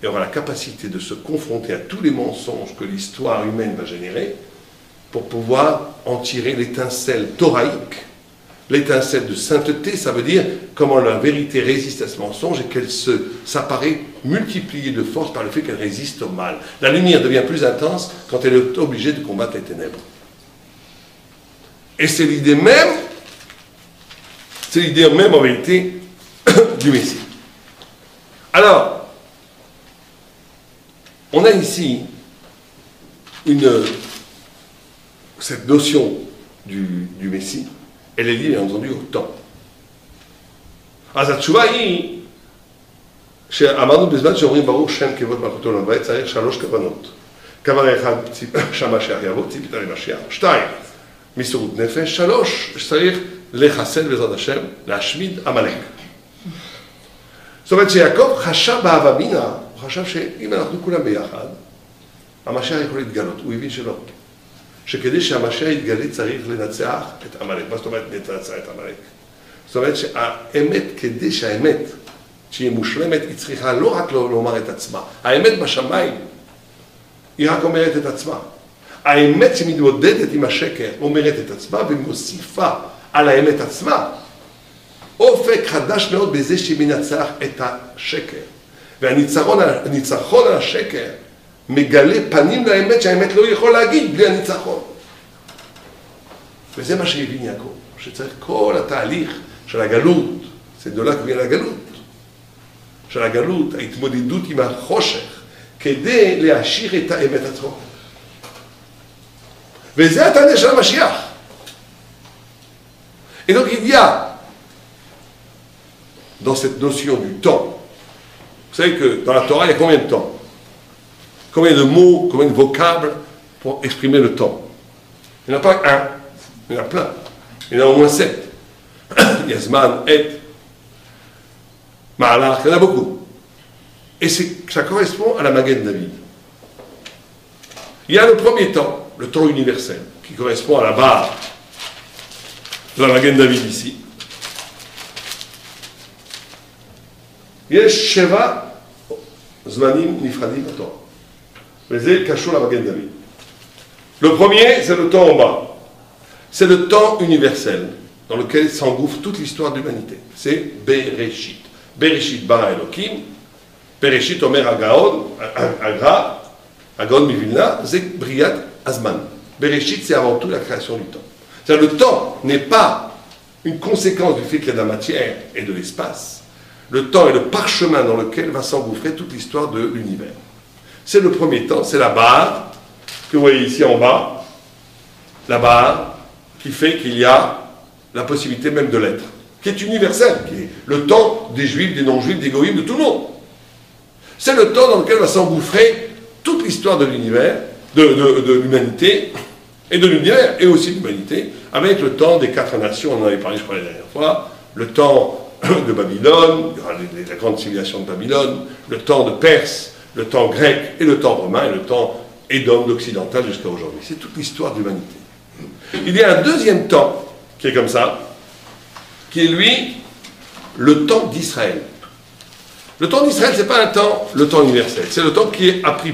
et aura la capacité de se confronter à tous les mensonges que l'histoire humaine va générer pour pouvoir en tirer l'étincelle thoraïque, l'étincelle de sainteté. Ça veut dire comment la vérité résiste à ce mensonge et qu'elle s'apparaît multipliée de force par le fait qu'elle résiste au mal. La lumière devient plus intense quand elle est obligée de combattre les ténèbres. Et c'est l'idée même en vérité du Messie. Alors, on a ici cette notion du Messie, elle est liée bien entendu au temps. אז התשובה היא שאמרנו בזמן שאומרים ברוך שם כבוד מלכותו לעולם ועד צריך 3 כוונות. כוונה 1 שהמשיח יבוא, ציפית למשיח. 2 מסירות נפש. 3 שצריך לחסל בעזרת השם, להשמיד עמלק. זאת אומרת שיעקב חשב בהווה בינה, הוא חשב שאם אנחנו כולם ביחד, המשיח יכול להתגלות, הוא הבין שלא. שכדי שהמשיח יתגלה צריך לנצח את עמלק. מה זאת אומרת לנצח את עמלק? זאת אומרת שהאמת, כדי שהאמת שהיא מושלמת, היא צריכה לא רק לומר את עצמה. האמת בשמיים היא רק אומרת את עצמה. האמת שמתמודדת עם השקר אומרת את עצמה ומוסיפה על האמת עצמה אופק חדש מאוד בזה שהיא מנצח את השקר. והניצחון על השקר מגלה פנים לאמת שהאמת לא יכול להגיד בלי הניצחון. וזה מה שהבין יעקב, שצריך כל התהליך של הגלות, זה גדולה כביל הגלות, של הגלות, ההתמודדות עם החושך, כדי להשאיר את האמת עצמו. וזה התהליך של המשיח. Et donc il y a, dans cette notion du temps, vous savez que dans la Torah, il y a combien de temps? Combien de mots, combien de vocables pour exprimer le temps? Il n'y en a pas un, il y en a plein. Il y en a au moins 7. Il y a Zman, Et, Ma'alach, il y en a beaucoup. Et ça correspond à la Magen David. Il y a le premier temps, le temps universel, qui correspond à la barre de la Magen David ici. יש 7 זמנים נפרדים בתורה. וזה קשור למגן דוד. Le premier, c'est le temps en bas. C'est le temps universel, dans lequel s'engouffre toute l'histoire de l'humanité. C'est Bereshit. Bereshit bara Elokim. Bereshit omer Agaon, Agra, Agaon Mivilna, c'est Briat Azman. Bereshit, c'est avant tout la création du temps. C'est-à-dire le temps n'est pas une conséquence du fait qu'il y a de la matière et de l'espace. Le temps est le parchemin dans lequel va s'engouffrer toute l'histoire de l'univers. C'est le premier temps, c'est la barre que vous voyez ici en bas, la barre qui fait qu'il y a la possibilité même de l'être, qui est universelle, qui est le temps des juifs, des non-juifs, des goïms, de tout le monde. C'est le temps dans lequel va s'engouffrer toute l'histoire de l'univers, de l'humanité, et de l'univers, et aussi de l'humanité, avec le temps des 4 nations, on en avait parlé je crois la dernière fois, le temps de Babylone, la grande civilisation de Babylone, le temps de Perse, le temps grec et le temps romain et le temps Édom occidental jusqu'à aujourd'hui. C'est toute l'histoire de l'humanité. Il y a un deuxième temps qui est comme ça, qui est lui le temps d'Israël. Le temps d'Israël, ce n'est pas le temps universel, c'est le temps qui a pris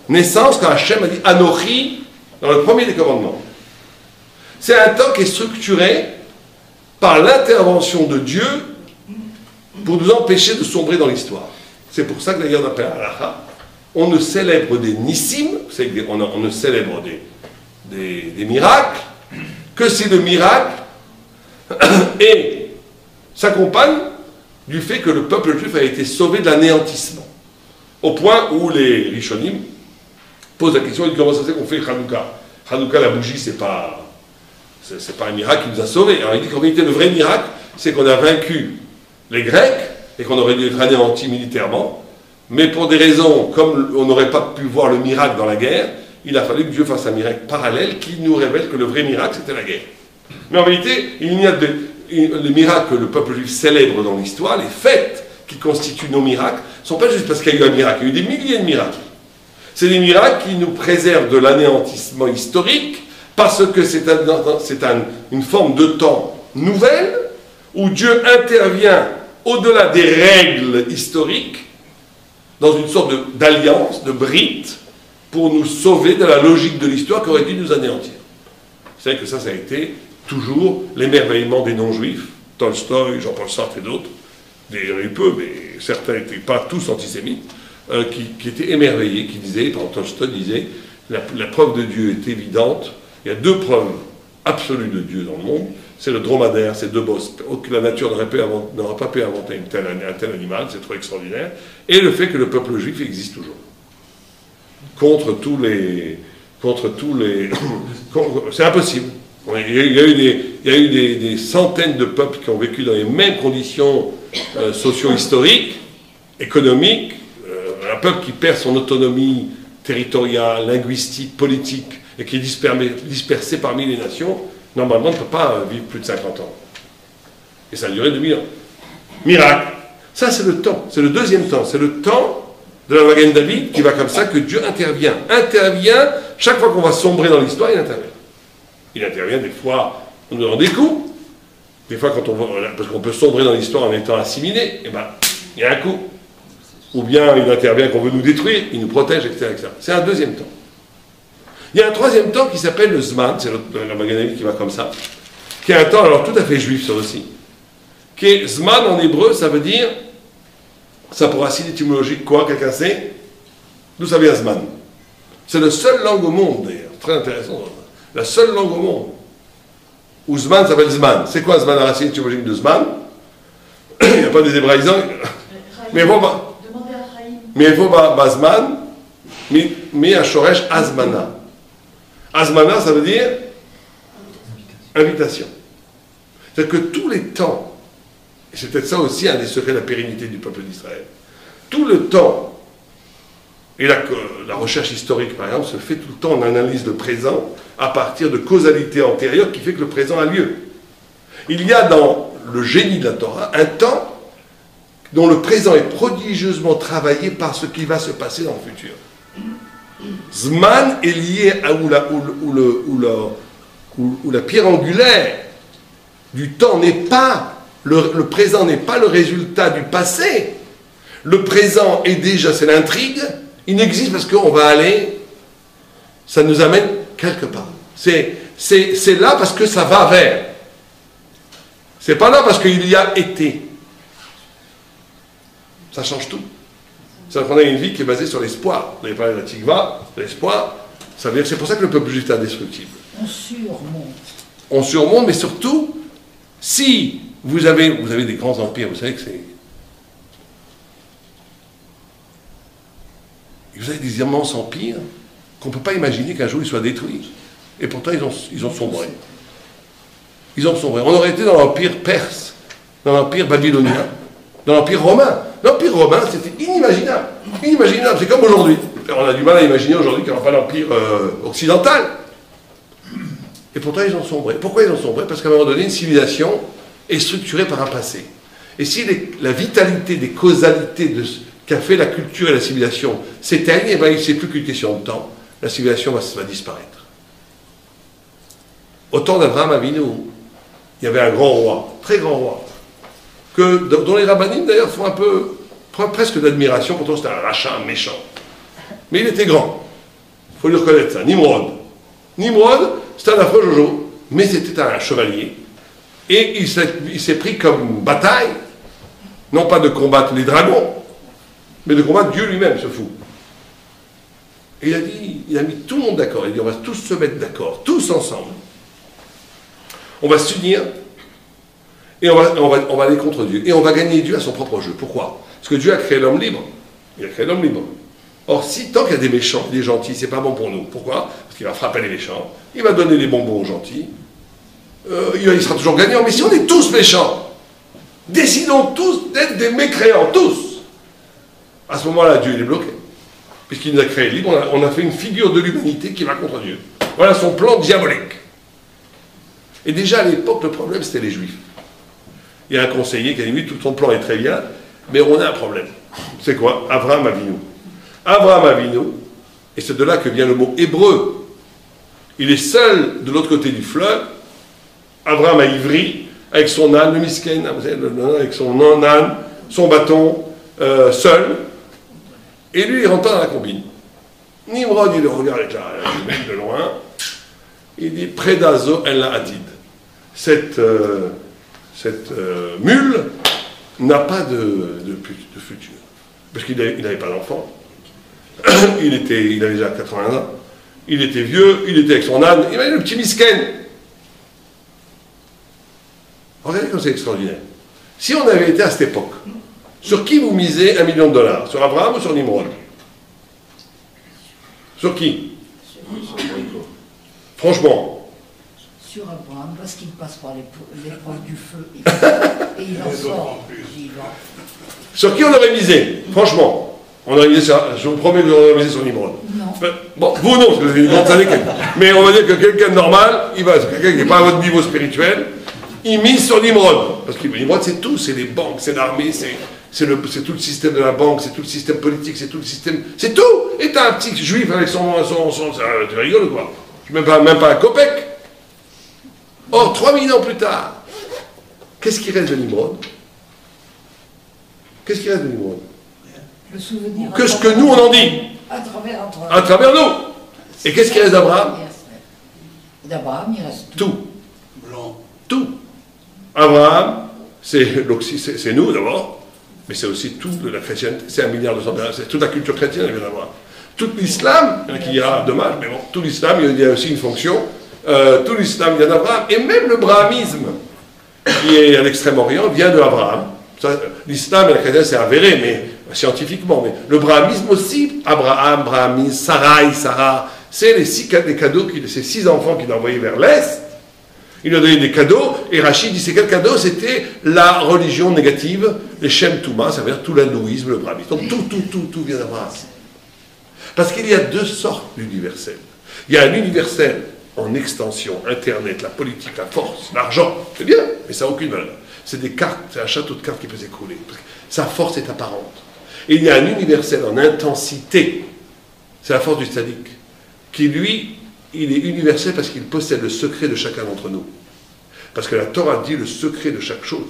naissance quand Hachem a dit Anochi dans le premier des commandements. C'est un temps qui est structuré par l'intervention de Dieu pour nous empêcher de sombrer dans l'histoire. C'est pour ça que d'ailleurs, d'après Halacha, on ne célèbre des nissim, on ne célèbre des miracles, que si le miracle s'accompagne du fait que le peuple juif a été sauvé de l'anéantissement. Au point où les Rishonim posent la question, ils disent comment ça se fait qu'on fait Hanouka? Hanouka, la bougie, c'est pas un miracle qui nous a sauvés. Alors il dit qu'en réalité, le vrai miracle, c'est qu'on a vaincu les Grecs et qu'on aurait dû être anéantis militairement, mais pour des raisons, comme on n'aurait pas pu voir le miracle dans la guerre, il a fallu que Dieu fasse un miracle parallèle qui nous révèle que le vrai miracle, c'était la guerre. Mais en réalité, il n'y a les miracles que le peuple juif célèbre dans l'histoire, les fêtes qui constituent nos miracles, ne sont pas juste parce qu'il y a eu un miracle, il y a eu des milliers de miracles. C'est des miracles qui nous préservent de l'anéantissement historique, parce que c'est une forme de temps nouvelle, où Dieu intervient au-delà des règles historiques. dans une sorte d'alliance, de brite, pour nous sauver de la logique de l'histoire qui aurait dû nous anéantir. Vous savez que ça a été toujours l'émerveillement des non-juifs, Tolstoï, Jean-Paul Sartre et d'autres, il y en a eu peu, mais certains n'étaient pas tous antisémites, qui étaient émerveillés, qui disaient, par exemple Tolstoï disait, la preuve de Dieu est évidente, il y a deux preuves absolues de Dieu dans le monde, c'est le dromadaire, c'est deux bosses, que la nature n'aurait pas pu inventer un tel animal, c'est trop extraordinaire, et le fait que le peuple juif existe toujours. Contre tous les... c'est impossible. Il y a eu des centaines de peuples qui ont vécu dans les mêmes conditions socio-historiques, économiques. Un peuple qui perd son autonomie territoriale, linguistique, politique, et qui est dispersé parmi les nations, normalement ne peut pas vivre plus de 50 ans. Et ça a duré 2000 ans. Miracle. Ça, c'est le temps. C'est le deuxième temps. C'est le temps de la Magen David qui va comme ça, que Dieu intervient. Intervient, chaque fois qu'on va sombrer dans l'histoire, il intervient. Il intervient des fois en nous donnant des coups, des fois parce qu'on peut sombrer dans l'histoire en étant assimilé, et ben il y a un coup. Ou bien il intervient qu'on veut nous détruire, il nous protège, etc. etc. C'est un deuxième temps. Il y a un troisième temps qui s'appelle le Zman, c'est la Magen David qui va comme ça, qui est un temps alors tout à fait juif ça aussi, qui est Zman en hébreu, ça veut dire, ça pour racine étymologique quoi, quelqu'un sait? D'où ça vient Zman? C'est la seule langue au monde d'ailleurs, très intéressant. La seule langue au monde où Zman s'appelle Zman. C'est quoi Zman, la racine étymologique de Zman? Il n'y a pas des hébraïsants. Mais il faut Zman, mais à Shoresh Azmana. Azmana, ça veut dire invitation. C'est-à-dire que tous les temps, et c'est peut-être ça aussi un des secrets de la pérennité du peuple d'Israël, tout le temps, et la recherche historique par exemple se fait tout le temps en analyse le présent à partir de causalité antérieure qui fait que le présent a lieu. Il y a dans le génie de la Torah un temps dont le présent est prodigieusement travaillé par ce qui va se passer dans le futur. Zman est lié à où la pierre angulaire du temps n'est pas, le présent n'est pas le résultat du passé. Le présent est déjà, c'est l'intrigue, il n'existe parce qu'on va aller, ça nous amène quelque part. C'est là parce que ça va vers. C'est pas là parce qu'il y a été. Ça change tout. Ça qu'on a une vie qui est basée sur l'espoir. Vous avez parlé de la Tikva, l'espoir. Ça veut dire c'est pour ça que le peuple juif est indestructible. On surmonte. On surmonte, mais surtout, si vous avez des grands empires, vous savez que c'est... Vous avez des immenses empires qu'on ne peut pas imaginer qu'un jour ils soient détruits. Et pourtant, ils ont sombré. Ils ont sombré. On aurait été dans l'empire perse, dans l'empire babylonien, dans l'empire romain. L'empire romain, c'était inimaginable. Inimaginable, c'est comme aujourd'hui. On a du mal à imaginer aujourd'hui qu'il n'y aura pas d'empire occidental. Et pourtant, ils ont sombré. Pourquoi ils ont sombré? Parce qu'à un moment donné, une civilisation est structurée par un passé. Et si la vitalité des causalités qu'a fait la culture et la civilisation s'éteignent, eh bien, c'est plus qu'une question de temps. La civilisation va disparaître. Au temps d'Abraham Avinu, il y avait un grand roi, très grand roi, dont les rabbinim d'ailleurs font un peu, presque d'admiration, pourtant c'était un rachat, un méchant. Mais il était grand. Il faut lui reconnaître ça. Nimrod. Nimrod, c'était un affreux Jojo, mais c'était un chevalier. Et il s'est pris comme bataille, non pas de combattre les dragons, mais de combattre Dieu lui-même, ce fou. Et il a mis tout le monde d'accord. Il a dit on va tous se mettre d'accord, tous ensemble. On va s'unir et on va aller contre Dieu. Et on va gagner Dieu à son propre jeu. Pourquoi? Parce que Dieu a créé l'homme libre. Il a créé l'homme libre. Or, tant qu'il y a des méchants, des gentils, c'est pas bon pour nous. Pourquoi? Parce qu'il va frapper les méchants, il va donner les bonbons aux gentils, il sera toujours gagnant. Mais si on est tous méchants, décidons tous d'être des mécréants, tous. À ce moment-là, Dieu il est bloqué. Puisqu'il nous a créés libres, on a fait une figure de l'humanité qui va contre Dieu. Voilà son plan diabolique. Et déjà à l'époque, le problème c'était les Juifs. Il y a un conseiller qui a dit oui, tout ton plan est très bien, mais on a un problème. C'est quoi? Abraham Avinu. Abraham Avinu, et c'est de là que vient le mot hébreu. Il est seul de l'autre côté du fleuve, Abraham à Ivry, avec son âne, le misken, avec son âne, son bâton, seul. Et lui, il rentre pas dans la combine. Nimrod, il le regarde avec la mec de loin. Il dit, Predazo el Atid. Cette mule n'a pas de futur. Parce qu'il n'avait pas d'enfant. Il avait déjà 80 ans. Il était vieux, il était avec son âne. Il avait le petit misken. Regardez comme c'est extraordinaire. Si on avait été à cette époque, sur qui vous misez $1 million? Sur Abraham ou sur Nimrod? Sur qui? Franchement. Sur Abraham, parce qu'il passe par l'épreuve du feu et il en sort vivant. Sur qui on aurait misé? Franchement. On aurait misé sur, je vous promets que vous aurez misé sur Nimrod. Non. Bon, vous non, parce que vous avez une grande année. Mais on va dire que quelqu'un de normal, quelqu'un qui n'est pas à votre niveau spirituel, il mise sur Nimrod. Parce que Nimrod, c'est tout. C'est les banques, c'est l'armée, c'est tout le système de la banque, c'est tout le système politique, c'est tout le système. C'est tout. Et t'as un petit juif avec son tu rigoles ou quoi? Même pas un copec. Or, 3000 ans plus tard, qu'est-ce qui reste de Nimrod? Qu'est-ce qui reste de Nimrod? Le souvenir. Que ce que nous, on en dit. À travers nous. Et qu'est-ce qui reste d'Abraham? D'Abraham, il reste tout. Blanc. Tout. Abraham, c'est nous d'abord, mais c'est aussi tout de la chrétienté. C'est 1,2 milliard, c'est toute la culture chrétienne, elle vient d'Abraham. Tout l'islam, qui a dommage, mais bon, tout l'islam, il y a aussi une fonction. Tout l'islam vient d'Abraham. Et même le brahmisme, qui est à l'Extrême-Orient, vient de Abraham. L'islam et la chrétienté, c'est avéré, mais scientifiquement. Mais le brahmisme aussi, Abraham, brahmisme, Sarai, Sarah, c'est les cadeaux, ces 6 enfants qu'il a envoyés vers l'Est. Il a donné des cadeaux, et Rachid dit ces quels cadeaux? C'était la religion négative, les Shem Touma, ça veut dire tout l'hindouisme, le brahmisme. Donc tout vient d'Abraham. Parce qu'il y a 2 sortes d'universels. Il y a un universel en extension, Internet, la politique, la force, l'argent, c'est bien, mais ça n'a aucune valeur. C'est des cartes, c'est un château de cartes qui peut s'écrouler. Sa force est apparente. Et il y a un universel en intensité, c'est la force du tzaddik, qui lui, il est universel parce qu'il possède le secret de chacun d'entre nous. Parce que la Torah dit le secret de chaque chose.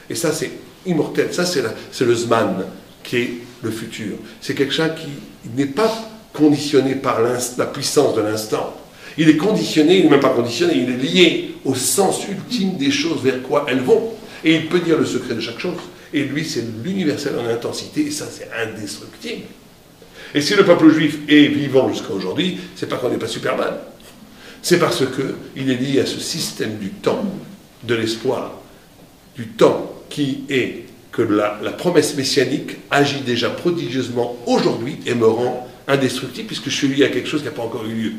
Et ça, c'est immortel. Ça, c'est le Zman, qui est le futur. C'est quelqu'un qui n'est pas conditionné par la puissance de l'instant. Il est conditionné, il n'est même pas conditionné, il est lié au sens ultime des choses vers quoi elles vont. Et il peut dire le secret de chaque chose. Et lui, c'est l'universel en intensité, et ça, c'est indestructible. Et si le peuple juif est vivant jusqu'à aujourd'hui, c'est pas qu'on n'est pas Superman. C'est parce qu'il est lié à ce système du temps, de l'espoir, du temps qui est que la promesse messianique agit déjà prodigieusement aujourd'hui et me rend indestructible puisque je suis lié à quelque chose qui n'a pas encore eu lieu.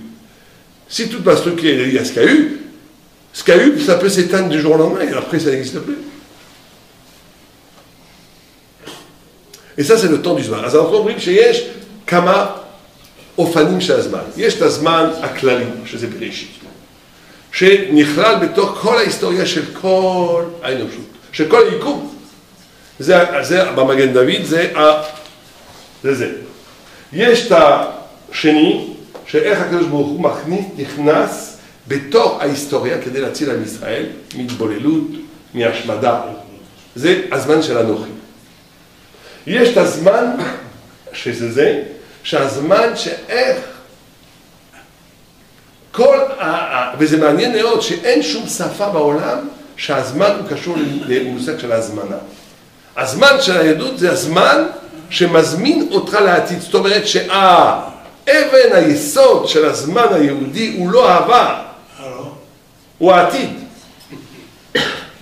Si toute ma structure est liée à ce qu'il y a eu, ça peut s'éteindre du jour au lendemain et après ça n'existe plus. Et ça, c'est le temps du Zman. אז אנחנו אומרים שיש כמה אופנים של הזמן. יש את הזמן הכללי, שזה בראשית, שנכלל בתוך כל ההיסטוריה של כל האנושות, של כל היקום. זה במגן דוד, זה. יש את השני, שאיך הקדוש ברוך הוא נכנס בתוך ההיסטוריה כדי להציל עם ישראל, מהתבוללות, מהשמדה. זה הזמן של אנוכי. יש את הזמן שזה, שהזמן שאיך וזה מעניין מאוד שאין שום שפה בעולם שהזמן הוא קשור למושג של ההזמנה. הזמן של היהדות זה הזמן שמזמין אותך לעתיד. זאת אומרת שהאבן היסוד של הזמן היהודי הוא לא העבר, הוא העתיד.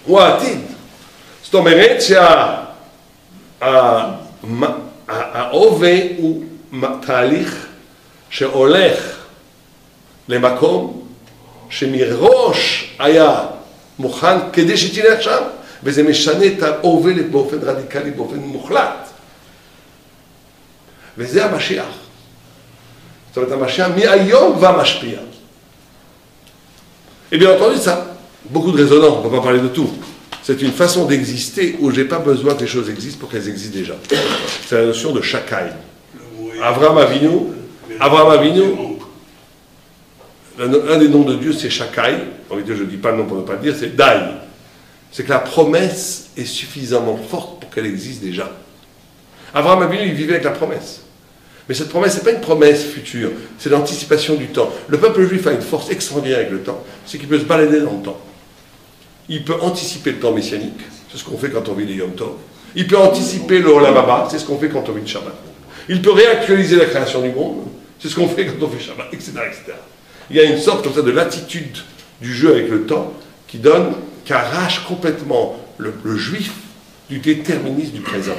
הוא העתיד. זאת אומרת ההווה הוא תהליך שהולך למקום שמראש היה מוכן כדי שתלך שם, וזה משנה את ההווה באופן רדיקלי, באופן מוחלט. וזה המשיח. זאת אומרת, המשיח מהיום כבר משפיע. Et bien entendu, ça a beaucoup de résonance, on ne peut pas parler de tout. C'est une façon d'exister où je n'ai pas besoin que les choses existent pour qu'elles existent déjà. C'est la notion de Shakai. Abraham Avinu, un des noms de Dieu c'est Shakai. En réalité, je ne dis pas le nom pour ne pas le dire, c'est Dai. C'est que la promesse est suffisamment forte pour qu'elle existe déjà. Abraham Avinu, il vivait avec la promesse. Mais cette promesse, ce n'est pas une promesse future, c'est l'anticipation du temps. Le peuple juif a une force extraordinaire avec le temps, c'est qu'il peut se balader dans le temps. Il peut anticiper le temps messianique, c'est ce qu'on fait quand on vit les Yom Tov. Il peut anticiper le Olam Haba, c'est ce qu'on fait quand on vit le Shabbat. Il peut réactualiser la création du monde, c'est ce qu'on fait quand on fait Shabbat, etc., etc. Il y a une sorte comme ça de latitude du jeu avec le temps qui arrache complètement le juif du déterminisme du présent.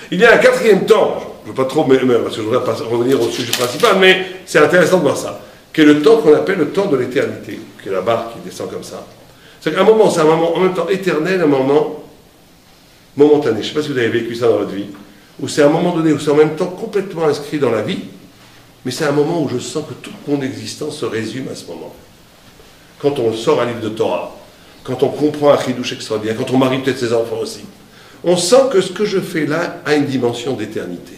Il y a un quatrième temps, je ne veux pas trop, parce que je voudrais pas revenir au sujet principal, mais c'est intéressant de voir ça, qui est le temps qu'on appelle le temps de l'éternité, qui est la barre qui descend comme ça. C'est un moment en même temps éternel, un moment momentané. Je ne sais pas si vous avez vécu ça dans votre vie, où c'est un moment donné, où c'est en même temps complètement inscrit dans la vie, mais c'est un moment où je sens que toute mon existence se résume à ce moment. Quand on sort un livre de Torah, quand on comprend un chidouche extraordinaire, quand on marie peut-être ses enfants aussi, on sent que ce que je fais là a une dimension d'éternité.